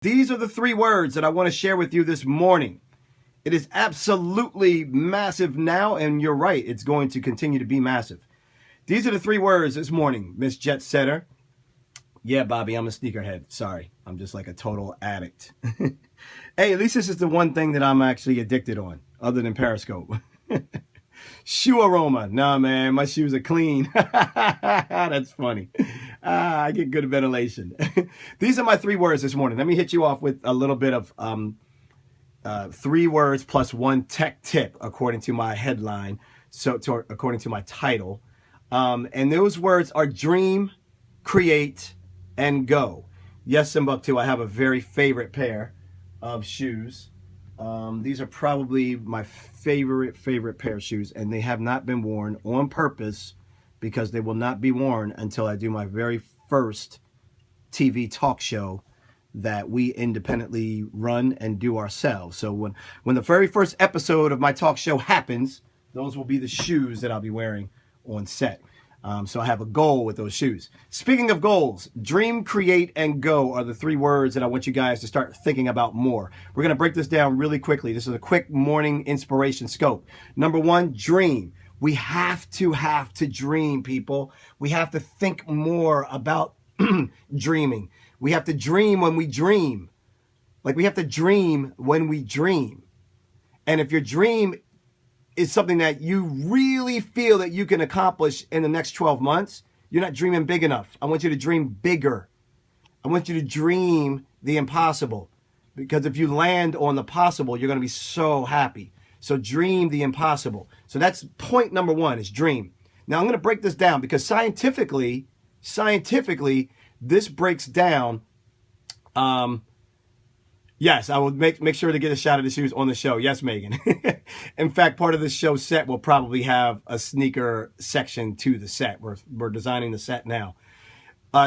These are the three words that I want to share with you this morning. It is absolutely massive now, and you're right, it's going to continue to be massive. These are the three words this morning, Miss Jet Setter. Yeah, Bobby, I'm a sneakerhead. Sorry, I'm just like a total addict. Hey, at least this is the one thing that I'm actually addicted on, other than Periscope. Shoe aroma. Nah, man, my shoes are clean. That's funny. I get good ventilation. These are my three words this morning. Let me hit you off with a little bit of 3 words plus 1 tech tip, according to my headline, according to my title. And those words are dream, create, and go. Yes, Timbuktu, I have a very favorite pair of shoes. These are probably my favorite pair of shoes, and they have not been worn on purpose because they will not be worn until I do my very first TV talk show that we independently run and do ourselves. So when the very first episode of my talk show happens, those will be the shoes that I'll be wearing on set. So I have a goal with those shoes. Speaking of goals, dream, create, and go are the 3 words that I want you guys to start thinking about more. We're going to break this down really quickly. This is a quick morning inspiration scope. Number 1, dream. We have to dream, people. We have to think more about dreaming. We have to dream when we dream. Like, we have to dream when we dream. And if your dream is something that you really feel that you can accomplish in the next 12 months, you're not dreaming big enough. I want you to dream bigger. I want you to dream the impossible. Because if you land on the possible, you're going to be so happy. So dream the impossible. So that's point number 1, is dream. Now I'm going to break this down because scientifically, this breaks down. Yes, I will make sure to get a shot of the shoes on the show. Yes, Megan. In fact, part of the show set will probably have a sneaker section to the set. We're designing the set now.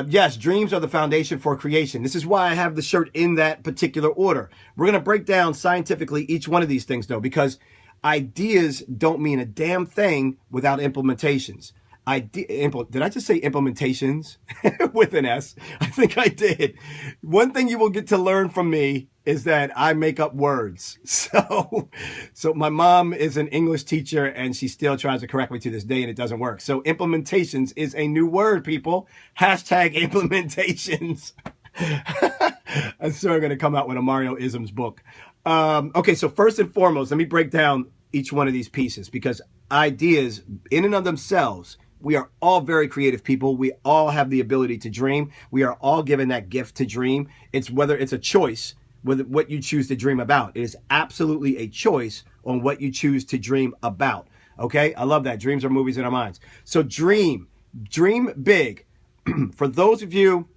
Yes, dreams are the foundation for creation. This is why I have the shirt in that particular order. We're going to break down scientifically each one of these things, though, because ideas don't mean a damn thing without implementations. Did I just say implementations with an S? I think I did. One thing you will get to learn from me is that I make up words. So my mom is an English teacher and she still tries to correct me to this day and it doesn't work. So implementations is a new word, people. Hashtag implementations. I'm sure I'm going to come out with a Mario Isms book. Okay, so first and foremost, let me break down each one of these pieces because ideas in and of themselves, we are all very creative people. We all have the ability to dream. We are all given that gift to dream. It's whether it's a choice with what you choose to dream about. It is absolutely a choice on what you choose to dream about. Okay? I love that. Dreams are movies in our minds. So dream big. For those of you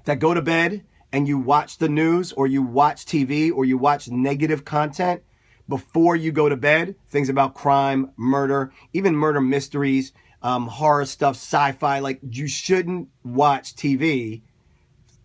that go to bed and you watch the news or you watch TV or you watch negative content before you go to bed, things about crime, murder, even murder mysteries, horror stuff, sci-fi, like you shouldn't watch TV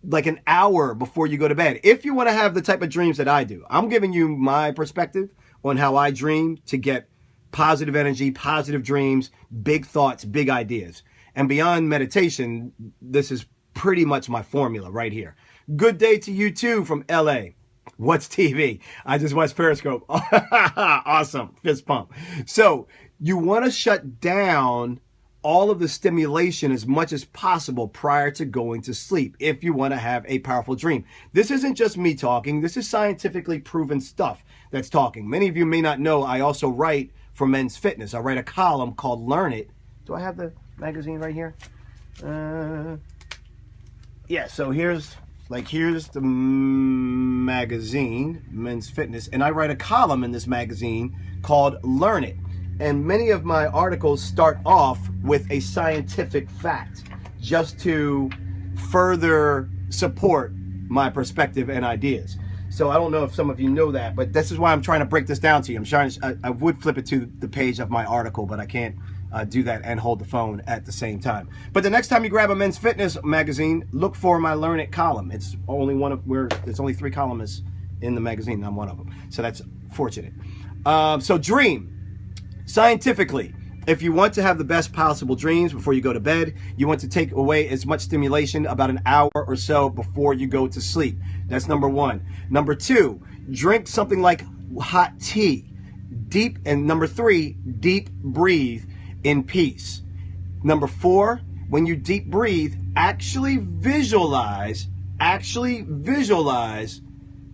like an hour before you go to bed. If you want to have the type of dreams that I do, I'm giving you my perspective on how I dream to get positive energy, positive dreams, big thoughts, big ideas. And beyond meditation, this is pretty much my formula right here. Good day to you too from LA. What's TV? I just watched Periscope. Awesome. Fist pump. So you want to shut down all of the stimulation as much as possible prior to going to sleep if you want to have a powerful dream. This isn't just me talking. This is scientifically proven stuff that's talking. Many of you may not know I also write for Men's Fitness. I write a column called Learn It. Do I have the magazine right here? Yeah, so here's the magazine, Men's Fitness, and I write a column in this magazine called Learn It. And many of my articles start off with a scientific fact just to further support my perspective and ideas. So I don't know if some of you know that, but this is why I'm trying to break this down to you. I would flip it to the page of my article, but I can't do that and hold the phone at the same time. But the next time you grab a Men's Fitness magazine, look for my Learn It column. It's only there's only 3 columnists in the magazine. I'm one of them. So that's fortunate. So dream. Scientifically, If you want to have the best possible dreams before you go to bed, you want to take away as much stimulation about an hour or so before you go to sleep. That's number one. Number two, drink something like hot tea. And number three, deep breathe in peace. Number four, when you deep breathe, actually visualize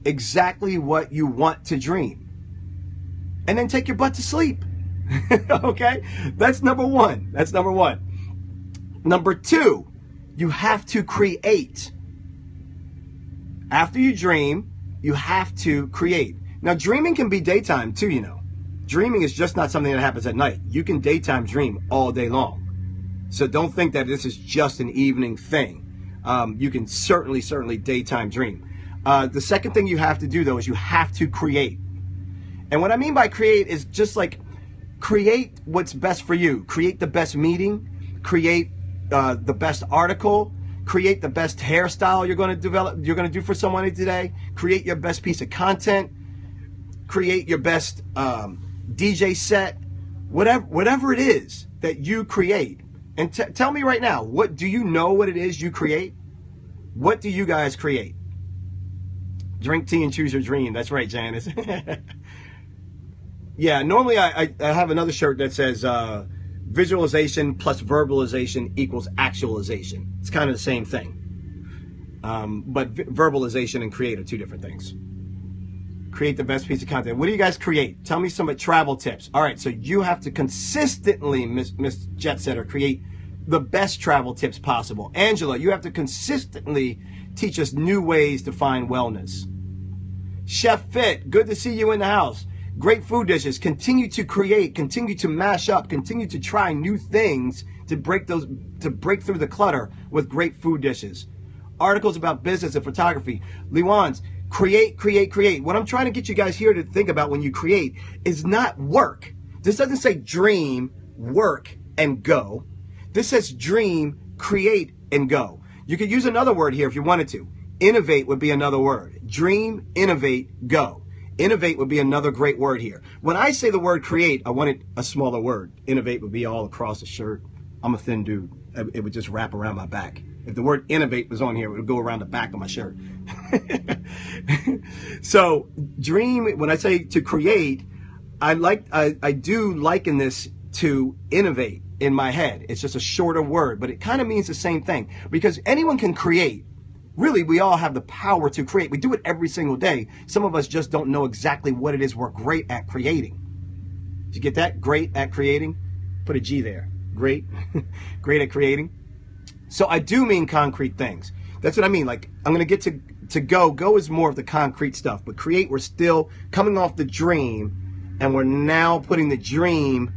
exactly what you want to dream. And then take your butt to sleep. Okay? That's number one. Number two, you have to create. After you dream, you have to create. Now, dreaming can be daytime too, you know. Dreaming is just not something that happens at night. You can daytime dream all day long. So don't think that this is just an evening thing. You can certainly daytime dream. The second thing you have to do, though, is you have to create. And what I mean by create is just like create what's best for you. Create the best meeting. Create the best article. Create the best hairstyle you're going to do for someone today. Create your best piece of content. Create your best DJ set. Whatever it is that you create. And tell me right now, what do you know what it is you create? What do you guys create? Drink tea and choose your dream. That's right, Janice. Yeah, normally I have another shirt that says visualization plus verbalization equals actualization. It's kind of the same thing. But verbalization and create are two different things. Create the best piece of content. What do you guys create? Tell me some travel tips. All right, so you have to consistently, Miss Jet Setter, create the best travel tips possible. Angela, you have to consistently teach us new ways to find wellness. Chef Fit, good to see you in the house. Great food dishes. Continue to create, continue to mash up, continue to try new things to break through the clutter with great food dishes. Articles about business and photography. Liwans, create. What I'm trying to get you guys here to think about when you create is not work. This doesn't say dream, work, and go. This says dream, create, and go. You could use another word here if you wanted to. Innovate would be another word. Dream, innovate, go. Innovate would be another great word here. When I say the word create, I wanted a smaller word. Innovate would be all across the shirt. I'm a thin dude. It would just wrap around my back. If the word innovate was on here, it would go around the back of my shirt. So dream, when I say to create, I do liken this to innovate in my head. It's just a shorter word, but it kind of means the same thing because anyone can create. Really, we all have the power to create. We do it every single day. Some of us just don't know exactly what it is we're great at creating. Did you get that? Great at creating? Put a G there. Great. Great at creating. So I do mean concrete things. That's what I mean. Like, I'm going to get to go. Go is more of the concrete stuff. But create, we're still coming off the dream, and we're now putting the dream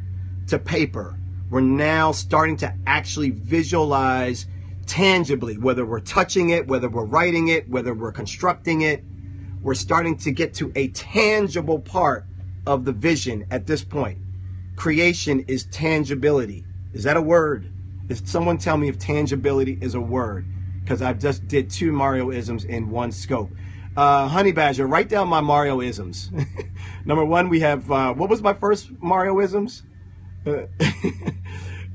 to paper. We're now starting to actually visualize tangibly, whether we're touching it, whether we're writing it, whether we're constructing it. We're starting to get to a tangible part of the vision at this point. Creation is tangibility. Is that a word? Someone tell me if tangibility is a word, because I just did 2 Mario-isms in one scope. Honey Badger, write down my Mario-isms. Number 1, we have, what was my first Mario-isms?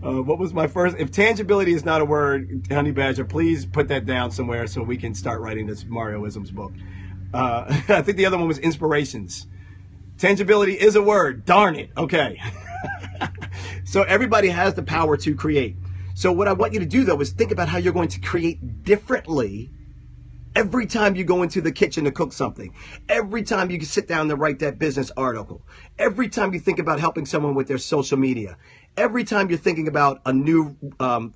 What was my first? If tangibility is not a word, Honey Badger, please put that down somewhere so we can start writing this Mario-isms book. I think the other one was inspirations. Tangibility is a word. Darn it. Okay. So everybody has the power to create. So what I want you to do, though, is think about how you're going to create differently every time you go into the kitchen to cook something. Every time you sit down to write that business article. Every time you think about helping someone with their social media. Every time you're thinking about a new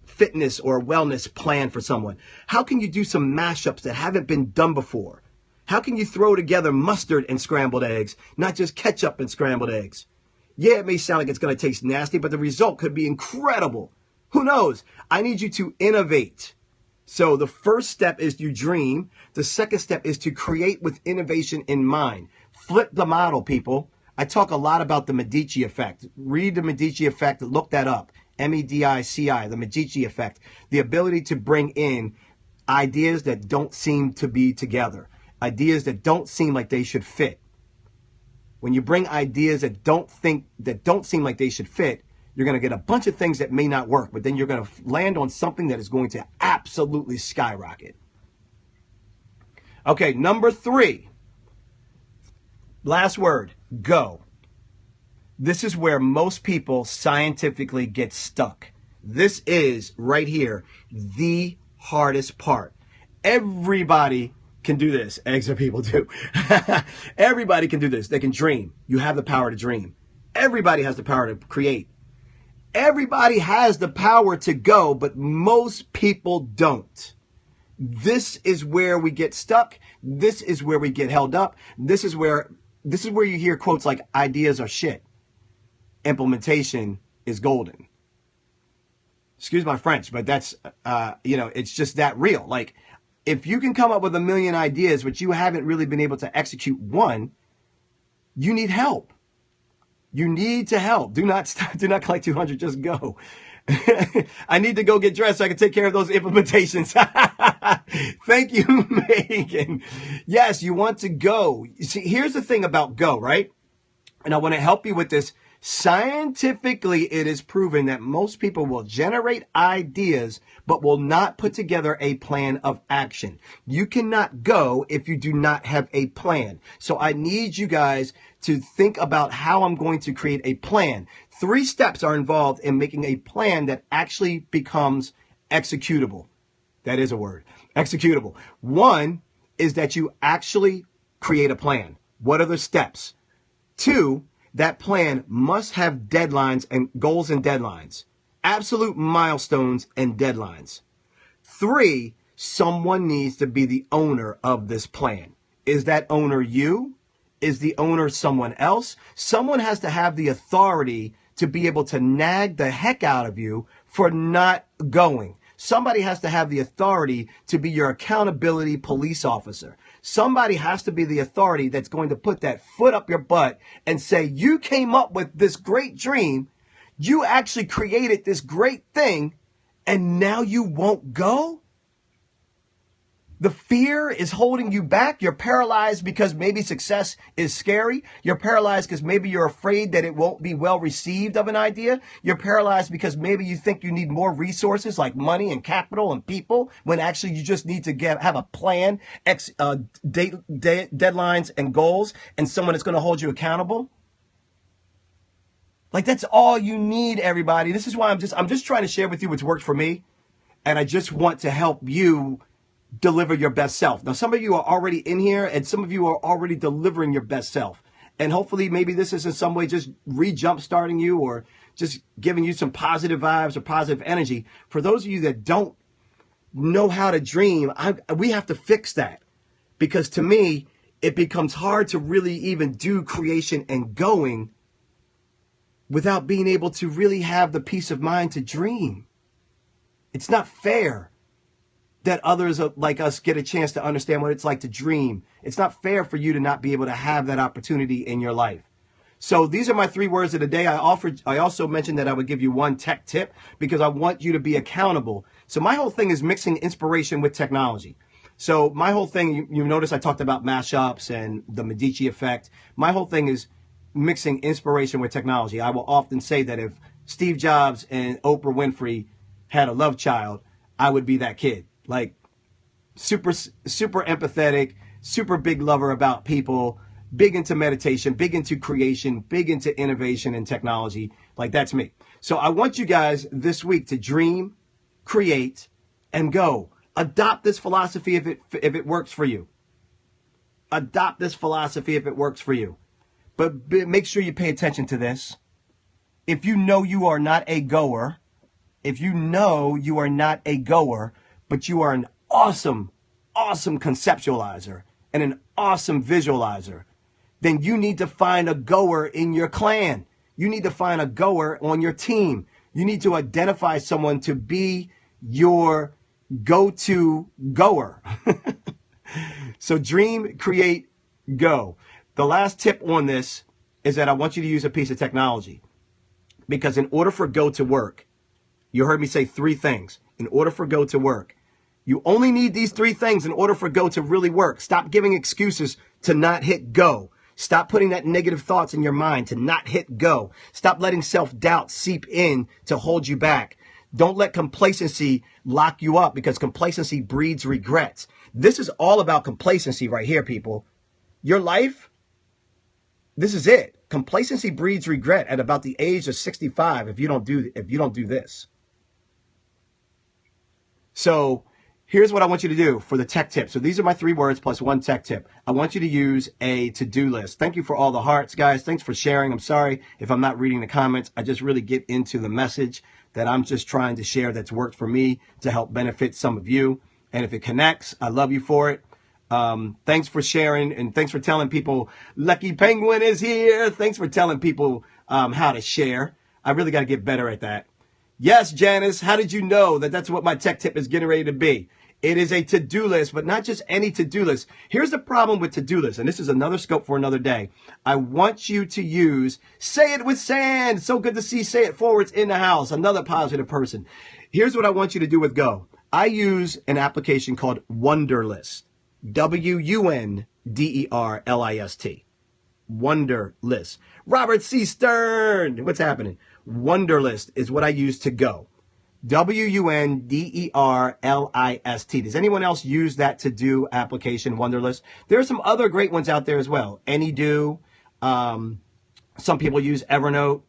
fitness or wellness plan for someone. How can you do some mashups that haven't been done before? How can you throw together mustard and scrambled eggs, not just ketchup and scrambled eggs? Yeah, it may sound like it's going to taste nasty, but the result could be incredible. Who knows? I need you to innovate. So the first step is you dream. The second step is to create with innovation in mind. Flip the model, people. I talk a lot about the Medici effect. Read the Medici effect. Look that up. MEDICI, the Medici effect. The ability to bring in ideas that don't seem to be together. Ideas that don't seem like they should fit. When you bring ideas that don't seem like they should fit, You're going to get a bunch of things that may not work, but then you're going to land on something that is going to absolutely skyrocket. Okay, number 3. Last word, go. This is where most people scientifically get stuck. This is right here the hardest part. Everybody can do this. Extra people do. Everybody can do this. They can dream. You have the power to dream. Everybody has the power to create. Everybody has the power to go, but most people don't. This is where we get stuck. This is where we get held up. This is where you hear quotes like ideas are shit. Implementation is golden. Excuse my French, but that's, it's just that real. Like, if you can come up with a million ideas, but you haven't really been able to execute one, you need help. You need to help. Do not collect 200, just go. I need to go get dressed so I can take care of those implementations. Thank you, Megan. Yes, you want to go. See, here's the thing about go, right? And I want to help you with this. Scientifically, it is proven that most people will generate ideas, but will not put together a plan of action. You cannot go if you do not have a plan. So I need you guys to think about how I'm going to create a plan. 3 steps are involved in making a plan that actually becomes executable. That is a word. Executable. 1 is that you actually create a plan. What are the steps? 2, that plan must have deadlines and goals and deadlines. Absolute milestones and deadlines. 3, someone needs to be the owner of this plan. Is that owner you? Is the owner someone else? Someone has to have the authority to be able to nag the heck out of you for not going. Somebody has to have the authority to be your accountability police officer. Somebody has to be the authority that's going to put that foot up your butt and say, you came up with this great dream. You actually created this great thing, and now you won't go? The fear is holding you back. You're paralyzed because maybe success is scary. You're paralyzed because maybe you're afraid that it won't be well received of an idea. You're paralyzed because maybe you think you need more resources like money and capital and people, when actually you just need to have a plan, deadlines and goals, and someone that's going to hold you accountable. Like, that's all you need, everybody. This is why I'm just trying to share with you what's worked for me. And I just want to help you deliver your best self. Now, some of you are already in here, and some of you are already delivering your best self. And hopefully maybe this is in some way just re-jump starting you, or just giving you some positive vibes or positive energy. For those of you that don't know how to dream, we have to fix that. Because to me, it becomes hard to really even do creation and going without being able to really have the peace of mind to dream. It's not fair that others like us get a chance to understand what it's like to dream. It's not fair for you to not be able to have that opportunity in your life. So these are my 3 words of the day. I also mentioned that I would give you 1 tech tip because I want you to be accountable. So my whole thing is mixing inspiration with technology. So my whole thing, you notice I talked about mashups and the Medici effect. My whole thing is mixing inspiration with technology. I will often say that if Steve Jobs and Oprah Winfrey had a love child, I would be that kid. Like, super empathetic, super big lover about people, big into meditation, big into creation, big into innovation and technology. Like, that's me. So I want you guys this week to dream, create, and go. Adopt this philosophy if it works for you. Adopt this philosophy if it works for you. But make sure you pay attention to this. If you know you are not a goer, but you are an awesome conceptualizer and an awesome visualizer, then you need to find a goer in your clan. You need to find a goer on your team. You need to identify someone to be your go-to goer. So dream, create, go. The last tip on this is that I want you to use a piece of technology. Because in order for go to work, you heard me say 3 things. In order for go to work, you only need these 3 things in order for go to really work. Stop giving excuses to not hit go. Stop putting that negative thoughts in your mind to not hit go. Stop letting self-doubt seep in to hold you back. Don't let complacency lock you up, because complacency breeds regrets. This is all about complacency right here, people. Your life, this is it. Complacency breeds regret at about the age of 65 if you don't do this. So here's what I want you to do for the tech tip. So these are my 3 words plus 1 tech tip. I want you to use a to-do list. Thank you for all the hearts, guys. Thanks for sharing. I'm sorry if I'm not reading the comments. I just really get into the message that I'm just trying to share that's worked for me to help benefit some of you. And if it connects, I love you for it. Thanks for sharing, and thanks for telling people Lucky Penguin is here. Thanks for telling people how to share. I really got to get better at that. Yes, Janice, how did you know that that's what my tech tip is getting ready to be? It is a to-do list, but not just any to-do list. Here's the problem with to-do lists, and this is another scope for another day. I want you to use Say It with Sand. So good to see Say It Forwards in the house, another positive person. Here's what I want you to do with Go. I use an application called Wunderlist. Wunderlist. Wunderlist. Robert C. Stern. What's happening? Wunderlist is what I use to Go. Wunderlist. Does anyone else use that to-do application, Wunderlist? There are some other great ones out there as well. AnyDo. Some people use Evernote.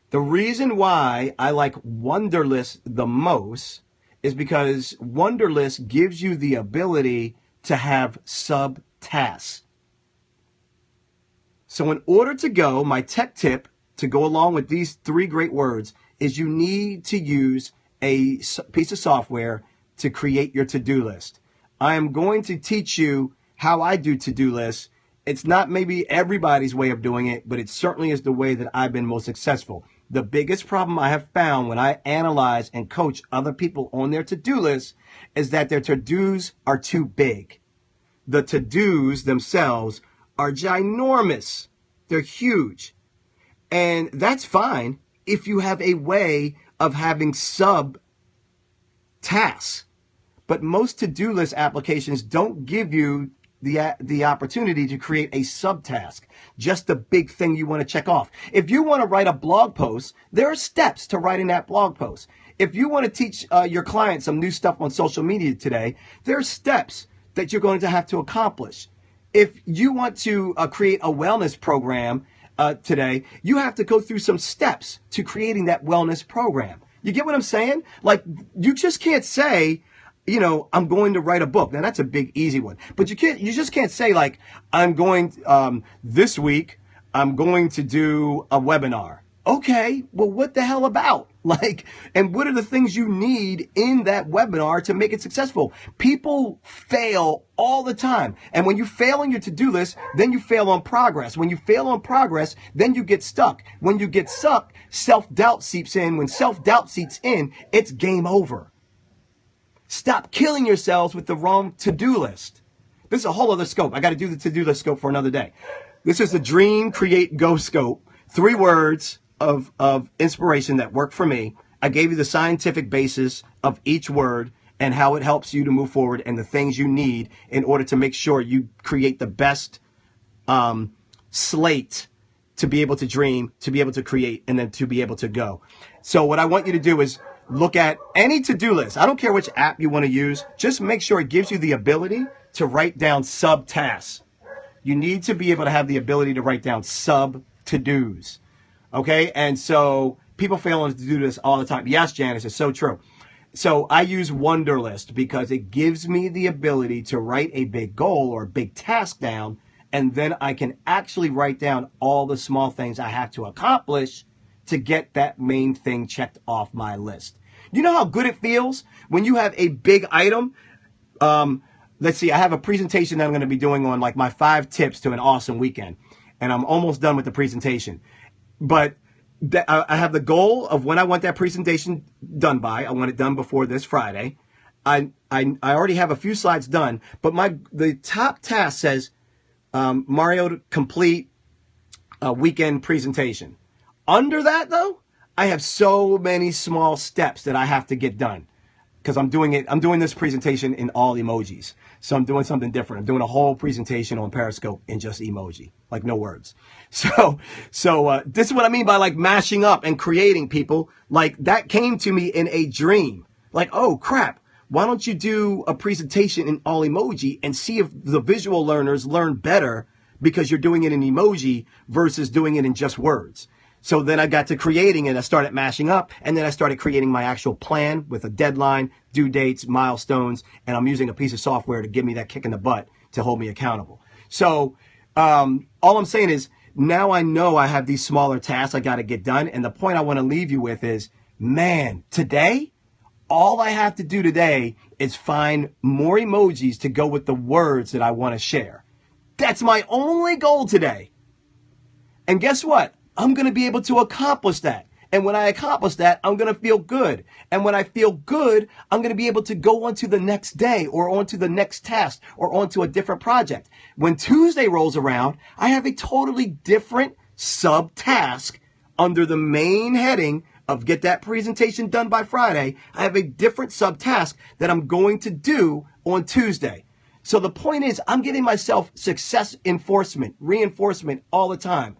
The reason why I like Wunderlist the most is because Wunderlist gives you the ability to have subtasks. So in order to go, my tech tip to go along with these 3 great words is you need to use a piece of software to create your to-do list. I am going to teach you how I do to-do lists. It's not maybe everybody's way of doing it, but it certainly is the way that I've been most successful. The biggest problem I have found when I analyze and coach other people on their to-do lists is that their to-dos are too big. The to-dos themselves are ginormous. They're huge. And that's fine if you have a way of having sub-tasks. But most to-do list applications don't give you the opportunity to create a subtask, just the big thing you want to check off. If you want to write a blog post, there are steps to writing that blog post. If you want to teach your clients some new stuff on social media today, there are steps that you're going to have to accomplish. If you want to create a wellness program today, you have to go through some steps to creating that wellness program. You get what I'm saying? Like, you just can't say, you know, I'm going to write a book. Now, that's a big, easy one. But you just can't say, like, I'm going, this week, I'm going to do a webinar. Okay, well, what the hell about? Like, and what are the things you need in that webinar to make it successful? People fail all the time. And when you fail on your to-do list, then you fail on progress. When you fail on progress, then you get stuck. When you get stuck, self-doubt seeps in. When self-doubt seeps in, it's game over. Stop killing yourselves with the wrong to-do list. This is a whole other scope. I got to do the to-do list scope for another day. This is the Dream, Create, Go scope. 3 words of inspiration that work for me. I gave you the scientific basis of each word and how it helps you to move forward and the things you need in order to make sure you create the best slate to be able to dream, to be able to create, and then to be able to go. So what I want you to do is look at any to-do list. I don't care which app you want to use. Just make sure it gives you the ability to write down sub-tasks. You need to be able to have the ability to write down sub-to-dos. Okay? And so people fail to do this all the time. Yes, Janice, it's so true. So I use Wunderlist because it gives me the ability to write a big goal or a big task down, and then I can actually write down all the small things I have to accomplish to get that main thing checked off my list. You know how good it feels when you have a big item? Let's see, I have a presentation that I'm going to be doing on like my 5 tips to an awesome weekend. And I'm almost done with the presentation. But I have the goal of when I want that presentation done by. I want it done before this Friday. I already have a few slides done, but the top task says Mario to complete a weekend presentation. Under that, though, I have so many small steps that I have to get done. because I'm doing this presentation in all emojis. So I'm doing something different. I'm doing a whole presentation on Periscope in just emoji, like no words. So this is what I mean by like mashing up and creating, people. Like that came to me in a dream. Like, oh crap, why don't you do a presentation in all emoji and see if the visual learners learn better because you're doing it in emoji versus doing it in just words. So then I got to creating it. I started mashing up, and then I started creating my actual plan with a deadline, due dates, milestones, and I'm using a piece of software to give me that kick in the butt to hold me accountable. So all I'm saying is now I know I have these smaller tasks I got to get done. And the point I want to leave you with is, man, today, all I have to do today is find more emojis to go with the words that I want to share. That's my only goal today. And guess what? I'm going to be able to accomplish that. And when I accomplish that, I'm going to feel good. And when I feel good, I'm going to be able to go on to the next day or on to the next task or on to a different project. When Tuesday rolls around, I have a totally different sub-task under the main heading of get that presentation done by Friday. I have a different sub-task that I'm going to do on Tuesday. So the point is, I'm getting myself success reinforcement all the time.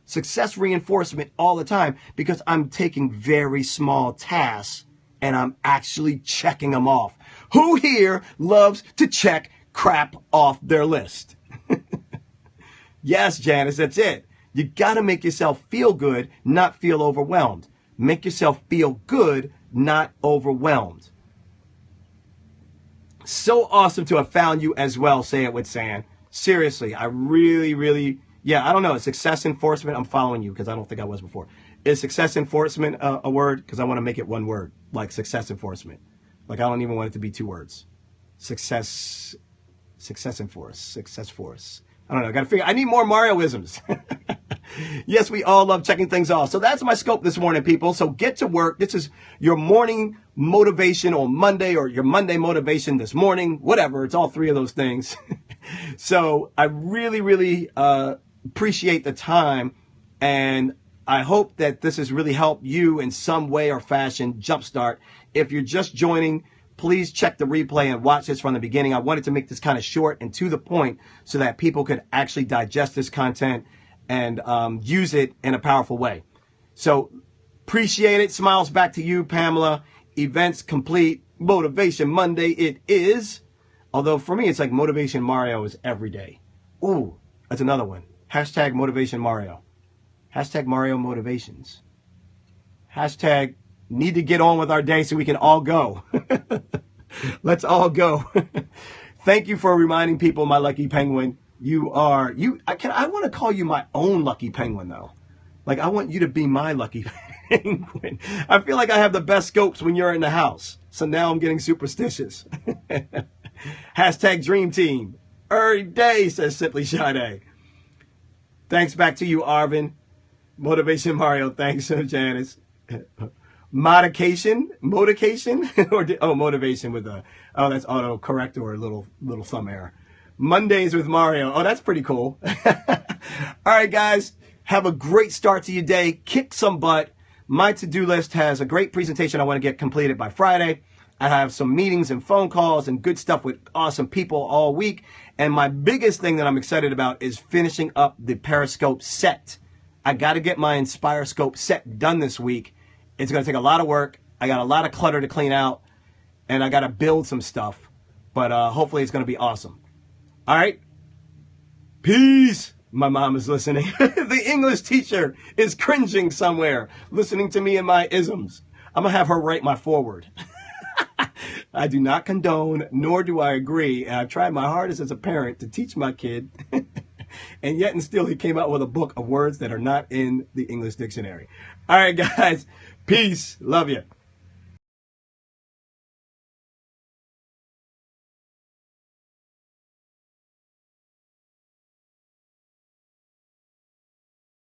Success reinforcement all the time because I'm taking very small tasks and I'm actually checking them off. Who here loves to check crap off their list? Yes, Janice, that's it. You got to make yourself feel good, not feel overwhelmed. Make yourself feel good, not overwhelmed. So awesome to have found you as well. Say it with San. Seriously, I really, yeah, I don't know. Success enforcement. I'm following you because I don't think I was before. Is success enforcement a word? Because I want to make it one word, like success enforcement. Like I don't even want it to be two words. Success force. I don't know. I got to figure. I need more Mario-isms. Yes, we all love checking things off. So that's my scope this morning, people. So get to work. This is your morning motivation on Monday, or your Monday motivation this morning, whatever. It's all three of those things. So I really appreciate the time, and I hope that this has really helped you in some way or fashion jumpstart. If you're just joining, please check the replay and watch this from the beginning. I wanted to make this kind of short and to the point so that people could actually digest this content and use it in a powerful way. So appreciate it. Smiles back to you, Pamela. Events complete. Motivation Monday it is. Although for me, it's like Motivation Mario is every day. Ooh, that's another one. Hashtag Motivation Mario. Hashtag Mario Motivations. Hashtag need to get on with our day so we can all go. Let's all go. Thank you for reminding people, my lucky penguin. I want to call you my own lucky penguin, though. Like, I want you to be my lucky penguin. I feel like I have the best scopes when you're in the house. So now I'm getting superstitious. Hashtag Dream Team. Every day, says Simply Sade. Thanks back to you, Arvin. Motivation Mario. Thanks, Janice. Motivation? Motivation with a, that's auto correct or a little thumb error. Mondays with Mario. Oh, that's pretty cool. All right, guys. Have a great start to your day. Kick some butt. My to-do list has a great presentation I want to get completed by Friday. I have some meetings and phone calls and good stuff with awesome people all week. And my biggest thing that I'm excited about is finishing up the Periscope set. I got to get my InspireScope set done this week. It's going to take a lot of work. I got a lot of clutter to clean out, and I got to build some stuff. But hopefully it's going to be awesome. All right. Peace. My mom is listening. The English teacher is cringing somewhere, listening to me and my isms. I'm going to have her write my foreword. I do not condone, nor do I agree. And I've tried my hardest as a parent to teach my kid. And yet and still he came out with a book of words that are not in the English dictionary. All right, guys. Peace. Love you.